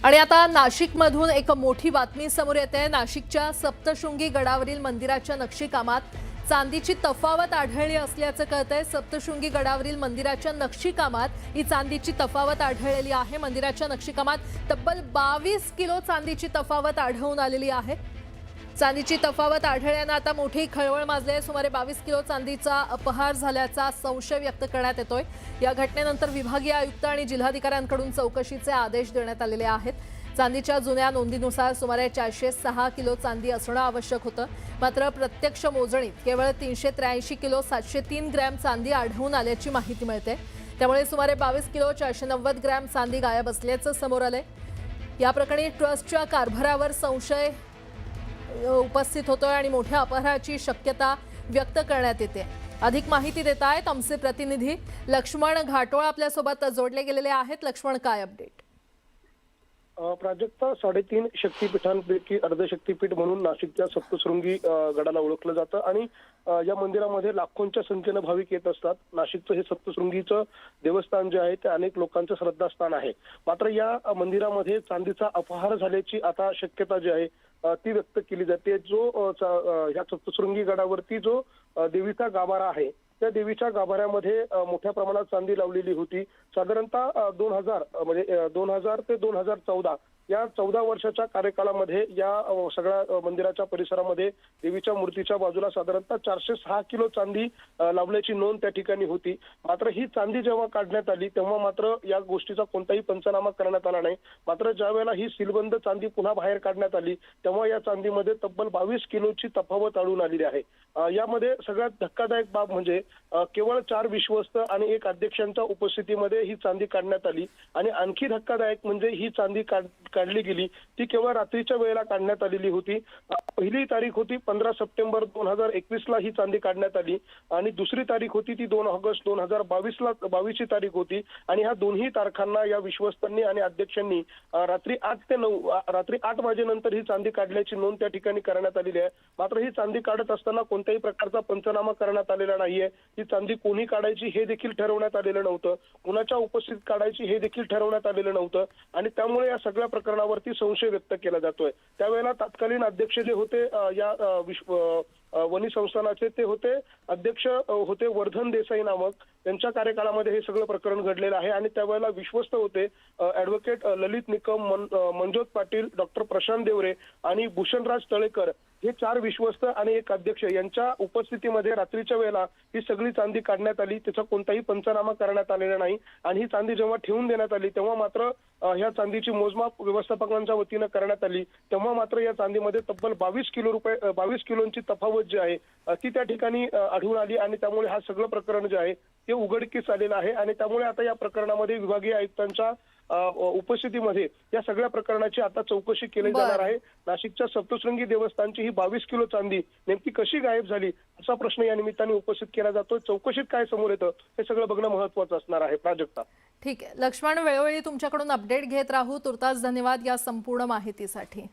आणि आता नाशिकमधून एक मोठी बातमी समोर येते। नाशिकच्या सप्तशृंगी गडावरील मंदिराच्या नक्षीकामात चांदीची तफावत आढळली असल्याचं कळतंय। सप्तशृंगी गडावरील मंदिराच्या नक्षीकामात ही चांदीची तफावत आढळलेली आहे। मंदिराच्या नक्षीकामात तब्बल 22 किलो चांदीची तफावत आढळून आलेली आहे। चांदीची तफावत आढळल्यानं आता मोठी खळबळ माजली आहे। सुमारे 22 किलो चांदीचा अपहार झाल्याचा संशय व्यक्त करण्यात येतोय। या घटनेनंतर विभागीय आयुक्त आणि जिल्हाधिकाऱ्यांकडून चौकशीचे आदेश देण्यात आलेले आहेत। चांदीच्या जुन्या नोंदीनुसार सुमारे 406 किलो चांदी असणं आवश्यक होतं, मात्र प्रत्यक्ष मोजणीत केवळ 383 किलो 703 ग्रॅम चांदी आढळून आल्याची माहिती मिळते। त्यामुळे सुमारे 22 किलो 490 ग्रॅम चांदी गायब असल्याचं समोर आलंय। या प्रकरणी ट्रस्टच्या कारभारावर संशय उपस्थित होतोय आणि मोठ्या अपहाराची शक्यता व्यक्त करण्यात येते। अधिक माहिती देत आहेत आमचे प्रतिनिधी लक्ष्मण घाटोळ आपल्या सोबत जोडले गेलेले आहेत। लक्ष्मण, काय अपडेट? प्राजक्ता, 3.5 शक्तिपीठांपैकी अर्धशक्तिपीठ म्हणून नाशिकच्या सप्तशृंगी गडाला ओळखलं जातं आणि या मंदिरामध्ये लाखोंच्या संख्येनं भाविक येत असतात। नाशिकचं हे सप्तशृंगीचं देवस्थान जे आहे ते अनेक लोकांचं श्रद्धास्थान आहे। मात्र या मंदिरामध्ये चांदीचा अपहार झाल्याची आता शक्यता जी आहे ती व्यक्त केली जाते। जो ह्या सप्तशृंगी गडावरती जो देवीचा गाभारा आहे त्या देवीच्या गाभाऱ्यामध्ये मोठ्या प्रमाणात चांदी लावलेली होती। साधारणतः 2000 ते 2014 या 14 वर्षाच्या कार्यकाळामध्ये या सगळ्या मंदिराच्या परिसरामध्ये देवीच्या मूर्तीच्या बाजूला साधारणतः 406 किलो चांदी लावल्याची नोंद त्या ठिकाणी होती। मात्र ही चांदी जेव्हा काढण्यात आली तेव्हा मात्र या गोष्टीचा कोणताही पंचनामा करण्यात आला नाही। मात्र ज्या वेळेला ही सीलबंद चांदी पुन्हा बाहेर काढण्यात आली तेव्हा या चांदीमध्ये तब्बल 22 किलोची तफावत आढळून आलेली आहे। यामध्ये सगळ्यात धक्कादायक बाब म्हणजे केवळ 4 विश्वस्त आणि 1 अध्यक्षांच्या उपस्थितीमध्ये ही चांदी काढण्यात आली आणि आणखी धक्कादायक म्हणजे ही चांदी काढली गेली ती केवळ रात्रीच्या वेळेला काढण्यात आलेली होती। पहिली तारीख होती 15 सप्टेंबर 2021 ला ही चांदी काढण्यात आली आणि दुसरी तारीख होती ती 2 ऑगस्ट 2022 ची तारीख होती आणि ह्या दोन्ही तारखांना या विश्वस्तांनी आणि अध्यक्षांनी रात्री 8 वाजेनंतर ही चांदी काढल्याची नोंद त्या ठिकाणी करण्यात आलेली आहे। मात्र ही चांदी काढत असताना कोणत्याही प्रकारचा पंचनामा करण्यात आलेला नाहीये। ही चांदी कोणी काढायची हे देखील ठरवण्यात आलेलं नव्हतं, कुणाच्या उपस्थित काढायची हे देखील ठरवण्यात आलेलं नव्हतं आणि त्यामुळे या सगळ्या प्रकरणावरती संशय व्यक्त केला जातोय। त्यावेळेला तत्कालीन अध्यक्ष जे होते या वनी संस्थानाचे ते होते अध्यक्ष होते वर्धन देसाई नामक, त्यांच्या कार्यकाळामध्ये हे सगळं प्रकरण घडलेलं आहे आणि त्यावेळेला विश्वस्त होते ॲडव्होकेट ललित निकम, मनजोत पाटील, डॉक्टर प्रशांत देवरे आणि भूषणराज तळेकर हे 4 विश्वस्त आणि 1 अध्यक्ष यांच्या उपस्थितीमध्ये रात्रीच्या वेळेला ही सगळी चांदी काढण्यात आली। त्याचा कोणताही पंचनामा करण्यात आलेला नाही आणि ही चांदी जेव्हा ठेवून देण्यात आली तेव्हा मात्र ह्या चांदीची मोजमाप व्यवस्थापकांच्या वतीनं करण्यात आली तेव्हा मात्र या चांदीमध्ये तब्बल 22 किलोची तफावत जी आहे ती त्या ठिकाणी आढळून आली आणि त्यामुळे हा सगळं प्रकरण जे आहे ते उघडकीस आलेलं आहे आणि त्यामुळे आता या प्रकरणामध्ये विभागीय आयुक्तांच्या उपस्थितीमध्ये या सगळ्या प्रकरणाची आता चौकशी केली जाणार आहे। नाशिकच्या सप्तशृंगी देवस्थानची ही 22 किलो चांदी नेमकी कशी गायब झाली असा प्रश्न या निमित्ताने उपस्थित केला जातो। चौकशीत काय समोर येतं हे सगळं बघणं महत्त्वाचं असणार आहे। प्राजक्ता, ठीक आहे लक्ष्मण, वेळोवेळी तुमच्याकडून अपडेट घेत राहू। तुर्तास धन्यवाद या संपूर्ण माहितीसाठी।